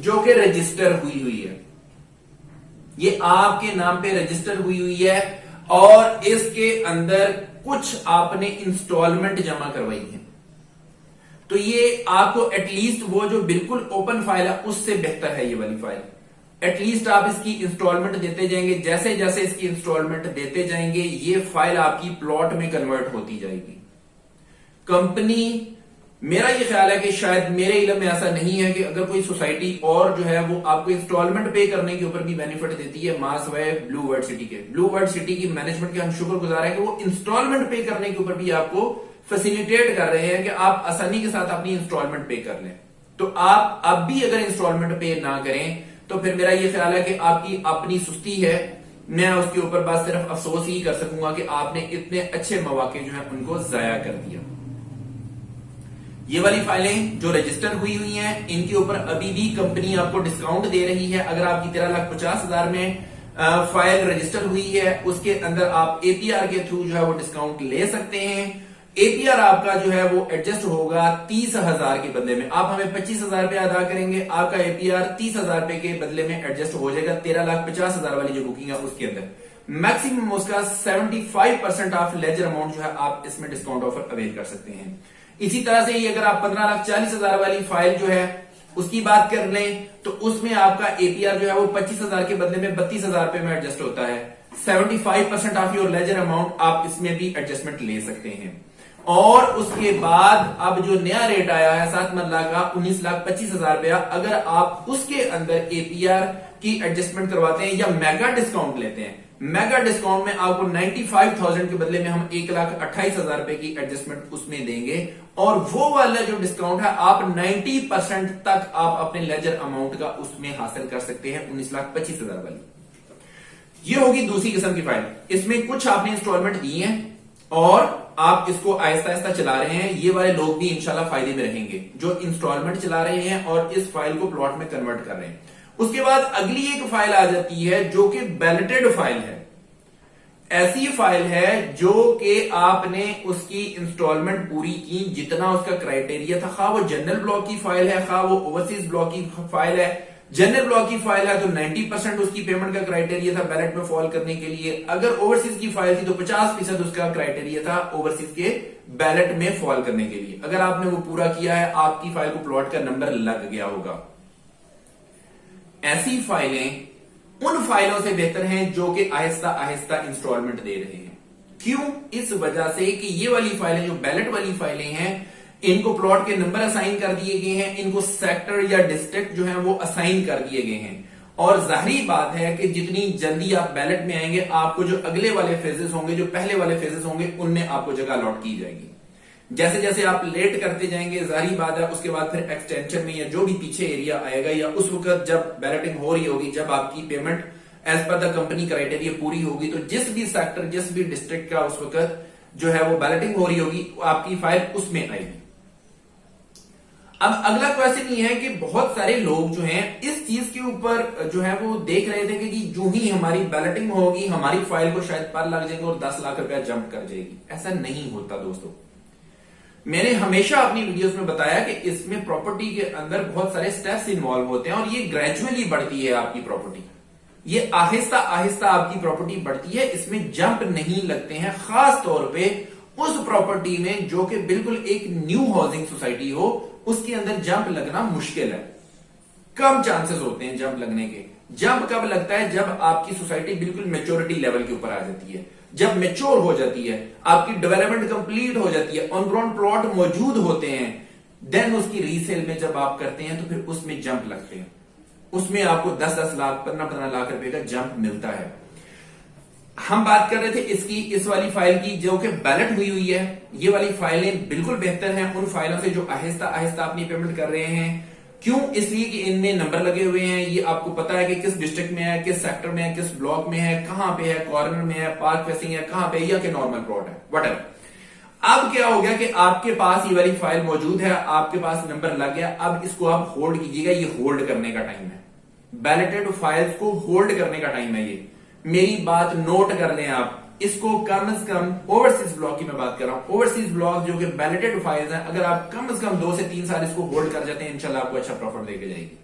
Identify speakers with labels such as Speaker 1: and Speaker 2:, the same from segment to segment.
Speaker 1: جو کہ رجسٹر ہوئی ہے، یہ آپ کے نام پہ رجسٹر ہوئی ہے اور اس کے اندر کچھ آپ نے انسٹالمنٹ جمع کروائی ہے، تو یہ آپ کو ایٹ لیسٹ وہ جو بالکل اوپن فائل ہے اس سے بہتر ہے یہ والی فائل، ایٹ لیسٹ آپ اس کی انسٹالمنٹ دیتے جائیں گے، جیسے جیسے اس کی انسٹالمنٹ دیتے جائیں گے یہ فائل آپ کی پلاٹ میں کنورٹ ہوتی جائے گی۔ کمپنی، میرا یہ خیال ہے کہ شاید میرے علم میں ایسا نہیں ہے کہ اگر کوئی سوسائٹی اور جو ہے وہ آپ کو انسٹالمنٹ پے کرنے کے اوپر بھی بینیفٹ دیتی ہے ماں سوائے بلو ورلڈ سٹی کے۔ بلو ورلڈ سٹی کی مینجمنٹ کے ہم شکر گزار ہیں کہ وہ انسٹالمنٹ پے کرنے کے اوپر بھی آپ کو فیسیلیٹیٹ کر رہے ہیں کہ آپ آسانی کے ساتھ اپنی انسٹالمنٹ پے کر لیں۔ تو آپ اب بھی اگر انسٹالمنٹ پے نہ کریں تو پھر میرا یہ خیال ہے کہ آپ کی اپنی سستی ہے، میں اس کے اوپر بس صرف افسوس ہی کر سکوں گا کہ آپ نے اتنے اچھے مواقع جو ہیں ان کو ضائع کر دیا۔ یہ والی فائلیں جو رجسٹر ہوئی ہیں ان کے اوپر ابھی بھی کمپنی آپ کو ڈسکاؤنٹ دے رہی ہے۔ اگر آپ کی 13,50,000 میں فائل رجسٹر ہوئی ہے اس کے اندر آپ اے پی آر کے تھرو جو ہے وہ ڈسکاؤنٹ لے سکتے ہیں۔ اے پی آر آپ کا جو ہے وہ ایڈجسٹ ہوگا 30,000 کے بدلے میں، آپ ہمیں 25,000 روپے ادا کریں گے، آپ کا اے پی آر 30,000 روپے کے بدلے میں ایڈجسٹ ہو جائے گا 13,50,000 والی جو بکنگ ہے اس کے اندر۔ میکسیمم اس کا 75% آف لیجر اماؤنٹ جو ہے آپ اس میں ڈسکاؤنٹ آفر اویل کر سکتے ہیں۔ اسی طرح سے ہی اگر آپ 15,40,000 والی فائل جو ہے اس کی بات کر لیں تو اس میں آپ کا اے پی آر جو ہے وہ 25,000 کے بدلے میں 32,000 روپے میں ایڈجسٹ ہوتا ہے۔ 75% آف یور لیجر اماؤنٹ آپ اس میں بھی ایڈجسٹمنٹ لے سکتے ہیں۔ اور اس کے بعد اب جو نیا ریٹ آیا ہے 7 مرلہ کا 19,25,000 روپیہ، اگر آپ اس کے اندر اے پی آر کی ایڈجسٹمنٹ کرواتے ہیں یا میگا ڈسکاؤنٹ لیتے ہیں، میگا ڈسکاؤنٹ میں آپ کو 95,000 کے بدلے میں ہم 1,28,000 روپے کی ایڈجسٹمنٹ اس میں دیں گے، اور وہ والا جو ڈسکاؤنٹ ہے آپ 90% تک آپ اپنے لیجر اماؤنٹ کا اس میں حاصل کر سکتے ہیں 19,25,000 والی۔ یہ ہوگی دوسری قسم کی فائل، اس میں کچھ آپ نے انسٹالمنٹ دی ہیں اور آپ اس کو آہستہ آہستہ چلا رہے ہیں، یہ والے لوگ بھی انشاءاللہ فائدے میں رہیں گے جو انسٹالمنٹ چلا رہے ہیں اور اس فائل کو پلاٹ میں کنورٹ کر رہے ہیں۔ اس کے بعد اگلی ایک فائل آ جاتی ہے جو کہ بیلٹڈ فائل ہے، ایسی فائل ہے جو کہ آپ نے اس کی انسٹالمنٹ پوری کی، جتنا اس کا کرائیٹیریا تھا، خواہ وہ جنرل بلاک کی فائل ہے خواہ وہ اوورسیز بلاک کی فائل ہے۔ جنرل بلاک کی فائل ہے تو 90% اس کی پیمنٹ کا کرائیٹیریا تھا بیلٹ میں فال کرنے کے لیے، اگر اوورسیز کی فائل تھی تو 50% اس کا کرائیٹیریا تھا اوورسیز کے بیلٹ میں فال کرنے کے لیے۔ اگر آپ نے وہ پورا کیا ہے آپ کی فائل کو پلاٹ کا نمبر لگ گیا ہوگا۔ ایسی فائلیں ان فائلوں سے بہتر ہیں جو کہ آہستہ آہستہ انسٹالمنٹ دے رہے ہیں۔ کیوں؟ اس وجہ سے کہ یہ والی فائلیں جو بیلٹ والی فائلیں ہیں ان کو پلاٹ کے نمبر اسائن کر دیے گئے ہیں، ان کو سیکٹر یا ڈسٹرکٹ جو ہیں وہ اسائن کر دیے گئے ہیں، اور ظاہری بات ہے کہ جتنی جلدی آپ بیلٹ میں آئیں گے آپ کو جو اگلے والے فیزز ہوں گے، جو پہلے والے فیزز ہوں گے، ان میں آپ کو جگہ الاٹ کی جائے گی۔ جیسے جیسے آپ لیٹ کرتے جائیں گے ظاہری بات ہے اس کے بعد پھر ایکسٹینشن میں یا جو بھی پیچھے ایریا آئے گا یا اس وقت جب بیلٹنگ ہو رہی ہوگی، جب آپ کی payment as per the company criteria پوری ہوگی تو جس بھی سیکٹر جس بھی ڈسٹرکٹ کا اس وقت جو ہے وہ بیلٹنگ ہو رہی ہوگی آپ کی فائل اس میں آئے گی۔ اب اگلا کویسچن یہ ہے کہ بہت سارے لوگ جو ہیں اس چیز کے اوپر جو ہے وہ دیکھ رہے تھے کہ جو ہی ہماری بیلٹنگ ہوگی ہماری فائل کو شاید پر لگ جائیں گے اور 10 لاکھ روپیہ جمپ کر جائے گی۔ ایسا نہیں ہوتا دوستو، میں نے ہمیشہ اپنی ویڈیوز میں بتایا کہ اس میں پراپرٹی کے اندر بہت سارے سٹیپس انوالو ہوتے ہیں اور یہ گریجولی بڑھتی ہے آپ کی پراپرٹی، یہ آہستہ آہستہ آپ کی پراپرٹی بڑھتی ہے، اس میں جمپ نہیں لگتے ہیں، خاص طور پہ اس پراپرٹی میں جو کہ بالکل ایک نیو ہاؤسنگ سوسائٹی ہو، اس کے اندر جمپ لگنا مشکل ہے، کم چانسز ہوتے ہیں جمپ لگنے کے۔ جمپ کب لگتا ہے؟ جب آپ کی سوسائٹی بالکل میچورٹی لیول کے اوپر آ جاتی ہے، جب میچور ہو جاتی ہے، آپ کی ڈیولپمنٹ کمپلیٹ ہو جاتی ہے، آن گراؤنڈ پلاٹ موجود ہوتے ہیں، دین اس کی ریسیل میں جب آپ کرتے ہیں تو پھر اس میں جمپ لگتے ہیں، اس میں آپ کو 10-10 لاکھ 15-15 لاکھ روپے کا جمپ ملتا ہے۔ ہم بات کر رہے تھے اس والی فائل کی جو کہ بیلٹ ہوئی ہے، یہ والی فائلیں بالکل بہتر ہیں ان فائلوں سے جو آہستہ آہستہ اپنی پیمنٹ کر رہے ہیں۔ کیوں؟ اس لیے کہ ان میں نمبر لگے ہوئے ہیں، یہ آپ کو پتا ہے کہ کس ڈسٹرکٹ میں ہے، کس سیکٹر میں ہے، کس بلاک میں ہے، کہاں پہ ہے، کارنر میں ہے، پارک فیسنگ ہے، کہاں پہ یا کہ نارمل پلاٹ ہے، وٹ ایور۔ اب کیا ہو گیا کہ آپ کے پاس یہ والی فائل موجود ہے، آپ کے پاس نمبر لگ گیا، اب اس کو آپ ہولڈ کیجیے گا، یہ ہولڈ کرنے کا ٹائم ہے، بیلٹڈ فائلز کو ہولڈ کرنے کا ٹائم ہے۔ یہ میری بات نوٹ کر لیں آپ، اس کو کم از کم اوورسیز بلاک کی میں بات کر رہا ہوں، اوورسیز بلاک جو کہ بیلٹڈ فائلز ہیں، اگر آپ کم از کم 2 سے 3 سال اس کو ہولڈ کر جاتے ہیں انشاءاللہ آپ کو اچھا پروفٹ دے کے جائے گی۔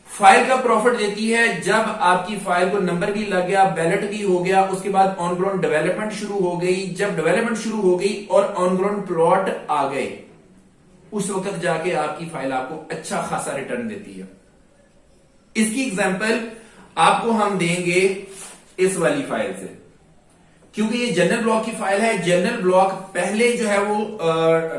Speaker 1: فائل کا پروفٹ دیتی ہے جب آپ کی فائل کو نمبر بھی لگ گیا، بیلٹ بھی ہو گیا، اس کے بعد آن گراؤنڈ ڈیولپمنٹ شروع ہو گئی، جب ڈیولپمنٹ شروع ہو گئی اور آن گراؤنڈ پلاٹ آ گئے، اس وقت جا کے آپ کی فائل آپ کو اچھا خاصا ریٹرن دیتی ہے۔ اس کی ایگزامپل آپ کو ہم دیں گے اس والی فائل سے، کیونکہ یہ جنرل بلاک کی فائل ہے۔ جنرل بلاک پہلے جو ہے وہ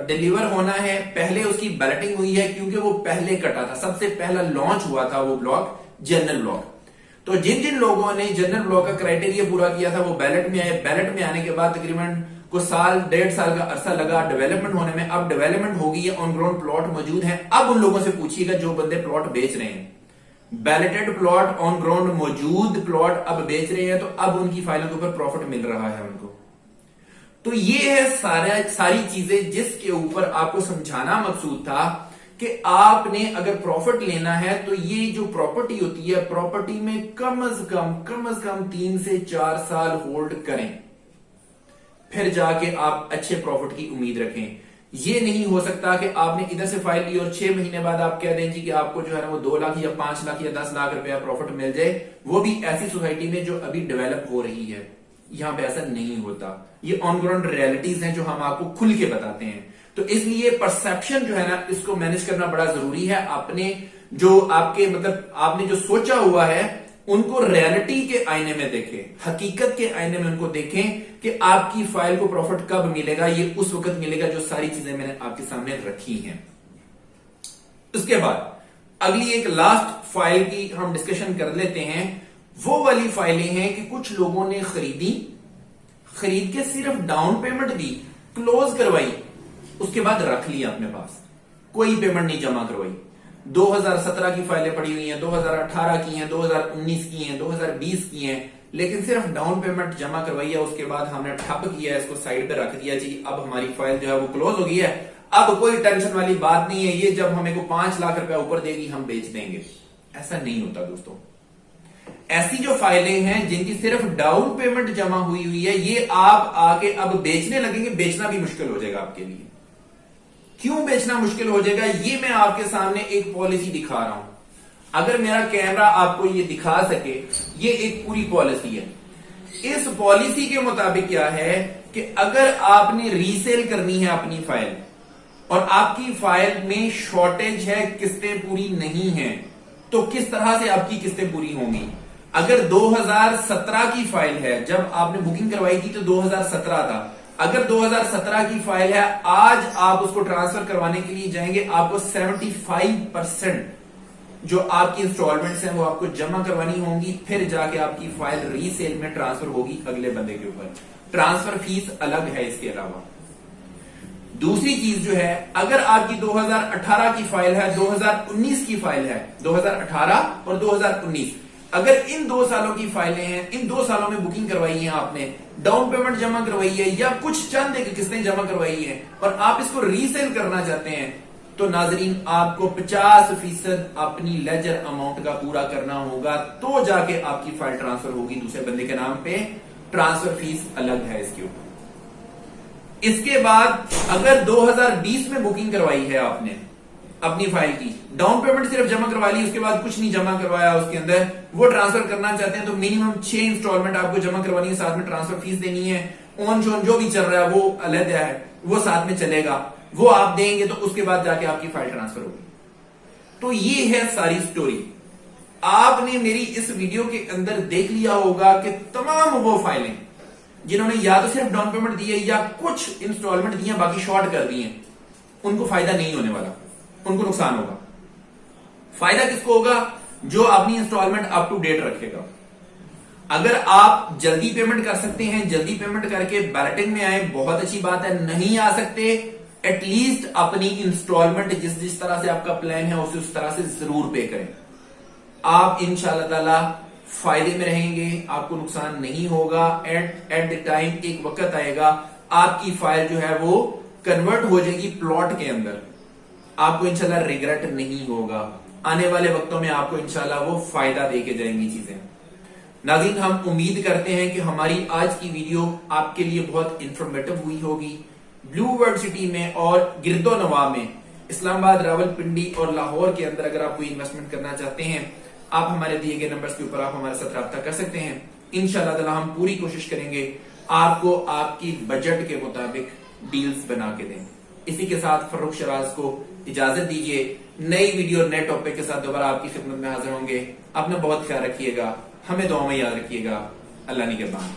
Speaker 1: ڈیلیور ہونا ہے، پہلے اس کی بیلٹنگ ہوئی ہے کیونکہ وہ پہلے کٹا تھا، سب سے پہلا لانچ ہوا تھا وہ بلاک جنرل بلاک۔ تو جن جن لوگوں نے جنرل بلاک کا کرائٹیریا پورا کیا تھا وہ بیلٹ میں آئے، بیلٹ میں آنے کے بعد تقریباً کو سال 1.5 سال کا عرصہ لگا ڈیولپمنٹ ہونے میں، اب ڈیولپمنٹ ہو گئی ہے، آن گراؤنڈ پلاٹ موجود ہے۔ اب ان لوگوں سے پوچھیے گا جو بندے پلاٹ بیچ رہے ہیں، بیلٹڈ پلاٹ آن گراؤنڈ موجود پلاٹ اب بیچ رہے ہیں، تو اب ان کی فائلوں کے اوپر پروفٹ مل رہا ہے ان کو۔ تو یہ ہے ساری چیزیں جس کے اوپر آپ کو سمجھانا مقصود تھا کہ آپ نے اگر پروفٹ لینا ہے تو یہ جو پراپرٹی ہوتی ہے، پراپرٹی میں کم از کم 3 سے 4 سال ہولڈ کریں، پھر جا کے آپ اچھے پروفٹ کی امید رکھیں۔ یہ نہیں ہو سکتا کہ آپ نے ادھر سے فائل لی اور 6 مہینے بعد آپ کہہ دیں جی کہ آپ کو جو ہے نا وہ 2 لاکھ یا 5 لاکھ یا 10 لاکھ روپیہ پروفٹ مل جائے، وہ بھی ایسی سوسائٹی میں جو ابھی ڈیولپ ہو رہی ہے۔ یہاں پہ ایسا نہیں ہوتا، یہ آن گراؤنڈ ریالٹیز ہیں جو ہم آپ کو کھل کے بتاتے ہیں۔ تو اس لیے پرسپشن جو ہے نا اس کو مینج کرنا بڑا ضروری ہے۔ اپنے جو آپ کے آپ نے جو سوچا ہوا ہے ان کو ریالٹی کے آئینے میں دیکھیں، حقیقت کے آئینے میں ان کو دیکھیں کہ آپ کی فائل کو پروفٹ کب ملے گا۔ یہ اس وقت ملے گا جو ساری چیزیں میں نے آپ کے سامنے رکھی ہیں۔ اس کے بعد اگلی ایک لاسٹ فائل کی ہم ڈسکشن کر لیتے ہیں۔ وہ والی فائلیں ہیں کہ کچھ لوگوں نے خرید کے صرف ڈاؤن پیمنٹ دی، کلوز کروائی، اس کے بعد رکھ لیا اپنے پاس، کوئی پیمنٹ نہیں جمع کروائی۔ 2017 کی فائلیں پڑی ہوئی ہیں، 2018 کی ہیں، 2019 کی ہیں، 2020 کی ہیں، لیکن صرف ڈاؤن پیمنٹ جمع کروائی ہے، اس کے بعد ہم نے ٹھپ کیا ہے، اس کو سائڈ پہ رکھ دیا، جی اب ہماری فائل جو ہے وہ کلوز ہو گئی ہے، اب کوئی ٹینشن والی بات نہیں ہے، یہ جب ہمیں کو 5 لاکھ روپے اوپر دے گی ہم بیچ دیں گے۔ ایسا نہیں ہوتا دوستوں۔ ایسی جو فائلیں ہیں جن کی صرف ڈاؤن پیمنٹ جمع ہوئی ہے، یہ آپ آ کے اب بیچنے لگیں گے، بیچنا بھی مشکل ہو جائے گا آپ کے لیے۔ کیوں بیچنا مشکل ہو جائے گا؟ یہ میں آپ کے سامنے ایک پالیسی دکھا رہا ہوں۔ اگر میرا کیمرہ آپ کو یہ دکھا سکے، یہ ایک پوری پالیسی ہے۔ اس پالیسی کے مطابق کیا ہے کہ اگر آپ نے ریسیل کرنی ہے اپنی فائل اور آپ کی فائل میں شارٹیج ہے، قسطیں پوری نہیں ہیں، تو کس طرح سے آپ کی قسطیں پوری ہوں گی؟ اگر 2017 کی فائل ہے، جب آپ نے بکنگ کروائی تھی تو 2017 تھا، اگر 2017 کی فائل ہے، آج آپ اس کو ٹرانسفر کروانے کے لیے جائیں گے، آپ کو 75% جو آپ کی انسٹالمنٹس ہیں وہ آپ کو جمع کروانی ہوں گی، پھر جا کے آپ کی فائل ری سیل میں ٹرانسفر ہوگی اگلے بندے کے اوپر۔ ٹرانسفر فیس الگ ہے۔ اس کے علاوہ دوسری چیز جو ہے، اگر آپ کی 2018 کی فائل ہے، 2019 کی فائل ہے، 2018 اور 2019، اگر ان 2 سالوں کی فائلیں ہیں، ان 2 سالوں میں بکنگ کروائی ہے آپ نے، ڈاؤن پیمنٹ جمع کروائی ہے یا کچھ چند ایک قسطیں جمع کروائی ہیں اور آپ اس کو ریسیل کرنا چاہتے ہیں، تو ناظرین آپ کو 50% اپنی لیجر اماؤنٹ کا پورا کرنا ہوگا، تو جا کے آپ کی فائل ٹرانسفر ہوگی دوسرے بندے کے نام پہ۔ ٹرانسفر فیس الگ ہے اس کے اوپر۔ اس کے بعد اگر 2020 میں بکنگ کروائی ہے آپ نے اپنی فائل کی، ڈاؤن پیمنٹ صرف جمع کروا لی، اس کے بعد کچھ نہیں جمع کروایا اس کے اندر، وہ ٹرانسفر کرنا چاہتے ہیں تو منیمم 6 انسٹالمنٹ آپ کو جمع کروانی ہے، ساتھ میں ٹرانسفر فیس دینی ہے، آن شون جو بھی چل رہا ہے وہ علیحدہ ہے، وہ ساتھ میں چلے گا، وہ آپ دیں گے تو اس کے بعد جا کے آپ کی فائل ٹرانسفر ہوگی۔ تو یہ ہے ساری سٹوری۔ آپ نے میری اس ویڈیو کے اندر دیکھ لیا ہوگا کہ تمام وہ فائلیں جنہوں نے یا تو صرف ڈاؤن پیمنٹ دی ہے یا کچھ انسٹالمنٹ دی ہیں باقی شارٹ کر دی ہیں، ان کو فائدہ نہیں ہونے والا، ان کو نقصان ہوگا۔ فائدہ کس کو ہوگا؟ جو اپنی انسٹالمنٹ اپ ٹو ڈیٹ رکھے گا۔ اگر آپ جلدی پیمنٹ کر سکتے ہیں، جلدی پیمنٹ کر کے بیلٹنگ میں آئے، بہت اچھی بات ہے۔ نہیں آ سکتے، ایٹ لیسٹ اپنی انسٹالمنٹ جس طرح سے آپ کا پلان ہے اس طرح سے ضرور پے کریں۔ آپ انشاءاللہ تعالی فائدے میں رہیں گے، آپ کو نقصان نہیں ہوگا۔ ایٹ دی ٹائم ایک وقت آئے گا آپ کی فائل جو ہے وہ کنورٹ ہو جائے گی پلاٹ کے اندر، آپ کو انشاءاللہ ریگریٹ نہیں ہوگا۔ آنے والے وقتوں میں آپ کو انشاءاللہ وہ فائدہ دے کے جائیں گی چیزیں۔ ناظرین ہم امید کرتے ہیں کہ ہماری آج کی ویڈیو آپ کے لیے بہت انفارمیٹو ہوئی ہوگی. بلو ورلڈ سٹی میں اور گرد و نواح میں اسلام آباد، راولپنڈی اور لاہور کے اندر اگر آپ کوئی انویسٹمنٹ کرنا چاہتے ہیں آپ ہمارے دیے گئے نمبرز کے اوپر آپ ہمارے ساتھ رابطہ کر سکتے ہیں. انشاءاللہ تعالی ہم پوری کوشش کریں گے آپ کو آپ کی بجٹ کے مطابق ڈیلز بنا کے دیں. اسی کے ساتھ فروخ شراز کو اجازت دیجیے. نئی ویڈیو نئے ٹاپک کے ساتھ دوبارہ آپ کی خدمت میں حاضر ہوں گے. اپنا بہت خیال رکھیے گا، ہمیں دعاؤں میں یاد رکھیے گا. اللہ نگہبان.